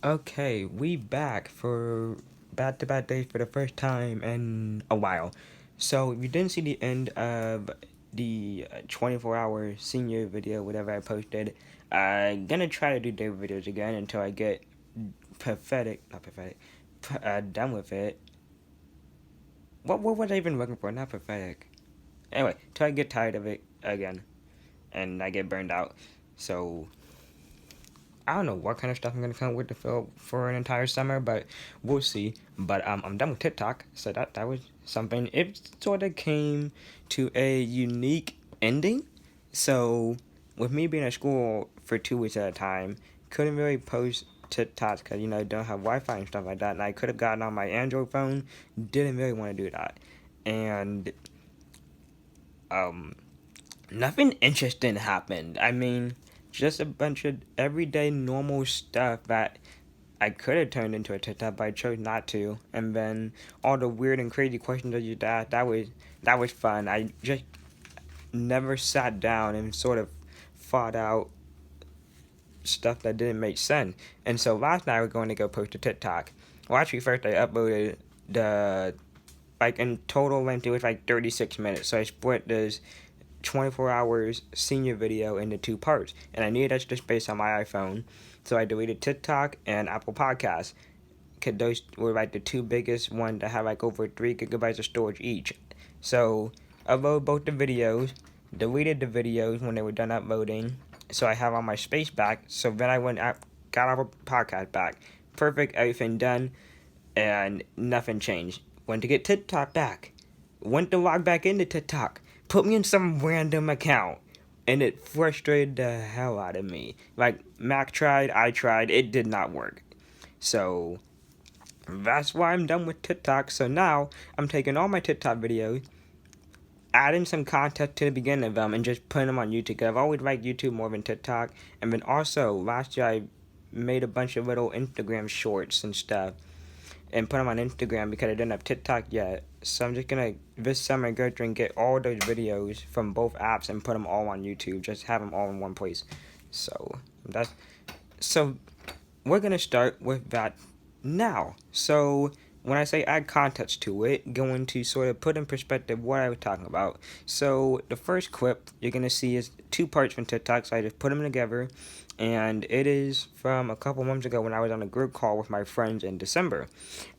Okay, we back for back-to-back days for the first time in a while. So if you didn't see the end of the 24-hour senior video, whatever I posted, I'm gonna try to do day videos again until I get not pathetic, done with it. What was I even looking for? Not pathetic. Anyway, till I get tired of it again and I get burned out. So I don't know what kind of stuff I'm gonna come up with to fill for an entire summer, but we'll see. But I'm done with TikTok, so that was something. It sort of came to a unique ending. So with me being at school for 2 weeks at a time, couldn't really post TikToks because don't have Wi-Fi and stuff like that. And I could have gotten on my Android phone, didn't really want to do that, and um nothing interesting happened. I mean, just a bunch of everyday normal stuff that I could have turned into a TikTok, but I chose not to. And then all the weird and crazy questions that you asked, that was fun. I just never sat down and sort of fought out stuff that didn't make sense. And so last night I was going to go post a TikTok. Well, actually, first I uploaded the in total length it was 36 minutes. So I split this 24 hours senior video into two parts, and I needed extra space on my iPhone, so I deleted TikTok and Apple Podcasts, because those were the two biggest ones that have over 3 gigabytes of storage each. So I uploaded both the videos, deleted the videos when they were done uploading, so I have all my space back. So then I got Apple Podcast back, perfect, everything done, and nothing changed. Went to get TikTok back, went to log back into TikTok, put me in some random account, and it frustrated the hell out of me. Mac tried, I tried, it did not work. So that's why I'm done with TikTok. So now I'm taking all my TikTok videos, adding some content to the beginning of them, and just putting them on YouTube. I've always liked YouTube more than TikTok. And then also last year I made a bunch of little Instagram shorts and stuff and put them on Instagram because I didn't have TikTok yet. So I'm just gonna this summer go through and get all those videos from both apps and put them all on YouTube. Just have them all in one place. So so we're gonna start with that now. So when I say add context to it, going to sort of put in perspective what I was talking about. So the first clip you're gonna see is two parts from TikTok. So I just put them together, and it is from a couple months ago when I was on a group call with my friends in December,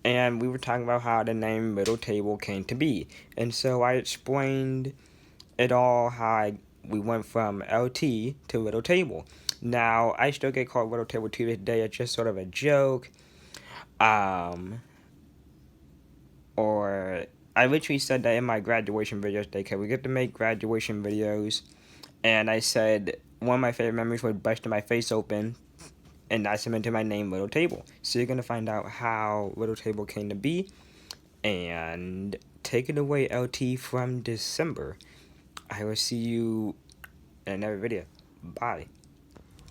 and we were talking about how the name Middle Table came to be. And so I explained it all we went from LT to Little Table. Now I still get called Little Table to this day. It's just sort of a joke. Um, or I literally said that in my graduation videos today, because we get to make graduation videos, and I said one of my favorite memories was busting my face open, and I cemented my name, Little Table. So you're going to find out how Little Table came to be, and take it away, LT, from December. I will see you in another video. Bye.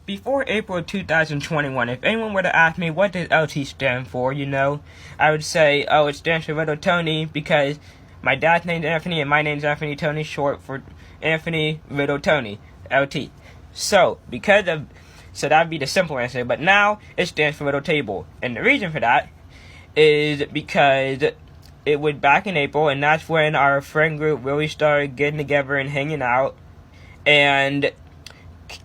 Before April 2021, if anyone were to ask me what does LT stand for, I would say, oh, it stands for Little Tony, because my dad's name's Anthony and my name's Anthony Tony, short for Anthony Little Tony, LT. So that'd be the simple answer, but now it stands for Little Table. And the reason for that is because it was back in April, and that's when our friend group really started getting together and hanging out. And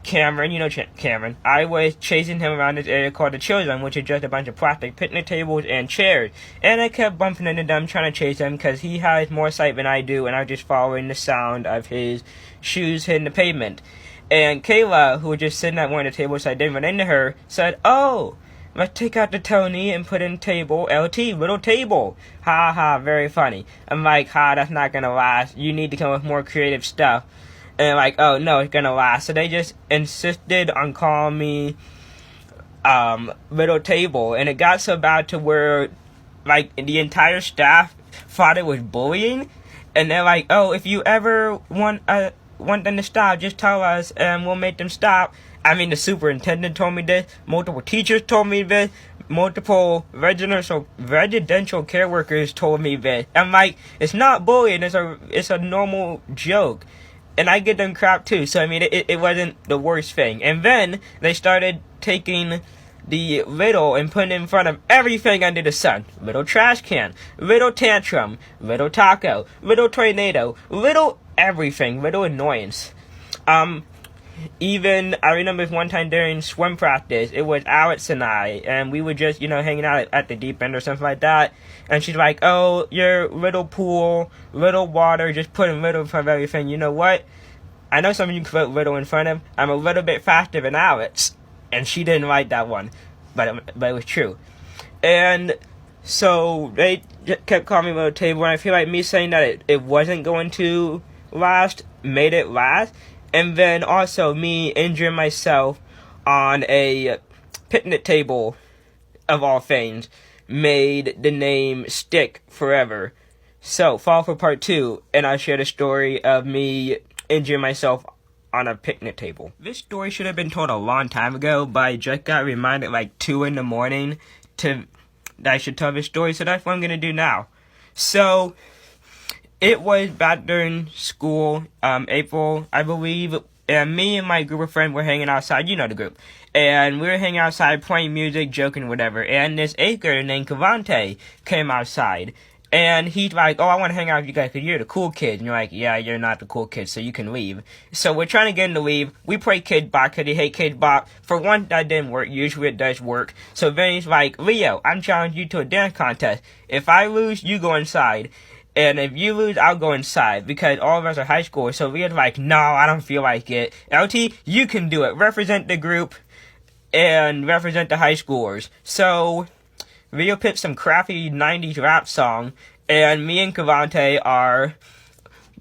Cameron, Cameron, I was chasing him around this area called the Chill Zone, which is just a bunch of plastic picnic tables and chairs. And I kept bumping into them, trying to chase him, because he has more sight than I do, and I was just following the sound of his shoes hitting the pavement. And Kayla, who was just sitting at one of the tables, so I didn't run into her, said, oh, let's take out the Tony and put in table, LT, Little Table. Ha ha, very funny. I'm like, that's not gonna last. You need to come up with more creative stuff. And oh no, it's gonna last. So they just insisted on calling me Little Table, and it got so bad to where the entire staff thought it was bullying, and they're like, oh, if you ever want them to stop, just tell us and we'll make them stop. I mean, the superintendent told me this, multiple teachers told me this, multiple residential care workers told me this. I'm like, it's not bullying, it's a normal joke. And I get them crap too, so I mean, it wasn't the worst thing. And then they started taking the riddle and putting it in front of everything under the sun. Riddle trash can, riddle tantrum, riddle taco, riddle tornado, riddle everything, riddle annoyance. Even, I remember one time during swim practice, it was Alex and I, and we were just, hanging out at the deep end or something like that, and she's like, oh, your riddle pool, riddle water, just putting riddle in front of everything. You know what? I know some of you can put riddle in front of, I'm a little bit faster than Alex, and she didn't like that one, but it was true. And so they kept calling me riddle table, and I feel like me saying that it wasn't going to last made it last. And then also me injuring myself on a picnic table, of all things, made the name stick forever. So, follow for part 2, and I'll share the story of me injuring myself on a picnic table. This story should have been told a long time ago, but I just got reminded like 2 in the morning that I should tell this story, so that's what I'm going to do now. So, it was back during school, April, I believe, and me and my group of friends were hanging outside, you know the group, and we were hanging outside playing music, joking, whatever, and this 8th grader named Cavante came outside, and he's like, oh, I want to hang out with you guys because you're the cool kid, and you're like, yeah, you're not the cool kid, so you can leave. So we're trying to get him to leave. We play Kid Bop because they hate Kid Bop. For one, that didn't work. Usually it does work. So then he's like, Leo, I'm challenging you to a dance contest. If I lose, you go inside. And if you lose, I'll go inside, because all of us are high schoolers. So Leo's like, no, I don't feel like it. LT, you can do it. Represent the group and represent the high schoolers. So Leo picked some crappy 90s rap song, and me and Cavante are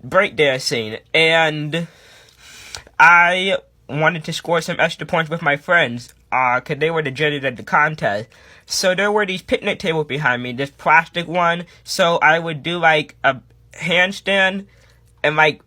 breakdancing. And I wanted to score some extra points with my friends, because they were the judges at the contest. So there were these picnic tables behind me, this plastic one, so I would do like a handstand and like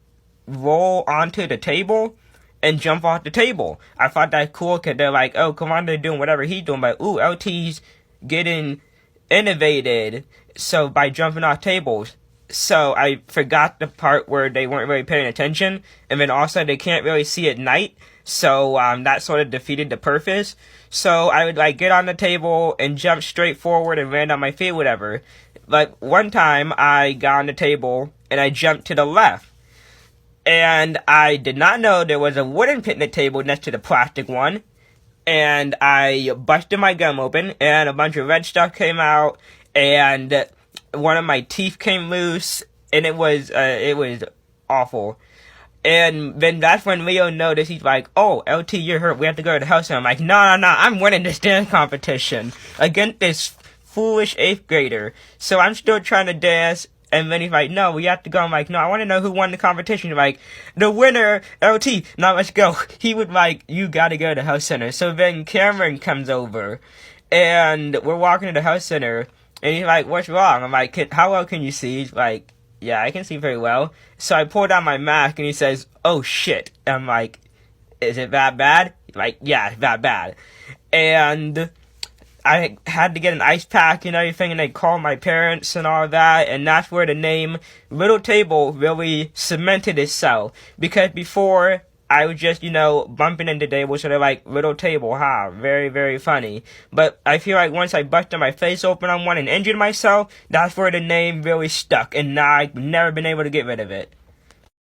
roll onto the table and jump off the table. I thought that cool, because they're like, oh, come on, they're doing whatever he's doing, but ooh, LT's getting innovated, so by jumping off tables. So I forgot the part where they weren't really paying attention, and then also they can't really see at night, so that sort of defeated the purpose. So I would like get on the table and jump straight forward and land on my feet, whatever. But one time I got on the table and I jumped to the left, and I did not know there was a wooden picnic table next to the plastic one, and I busted my gum open and a bunch of red stuff came out, and one of my teeth came loose, and it was awful. And then that's when Leo noticed. He's like, oh, LT, you're hurt. We have to go to the house. And I'm like, no, I'm winning this dance competition against this foolish 8th grader. So I'm still trying to dance. And then he's like, no, we have to go. I'm like, no, I want to know who won the competition. He's like, the winner, LT. Now let's go. He would like, you got to go to the health center. So then Cameron comes over, and we're walking to the health center. And he's like, what's wrong? I'm like, how well can you see? He's like, yeah, I can see very well. So I pulled out my mask, and he says, oh shit. I'm like, is it that bad? He's like, yeah, it's that bad. And I had to get an ice pack and everything, and they called my parents and all that, and that's where the name Little Table really cemented itself. Because before, I was just, bumping into tables, so they're like, Little Table, huh? Very, very funny. But I feel like once I busted my face open on one and injured myself, that's where the name really stuck, and now I've never been able to get rid of it.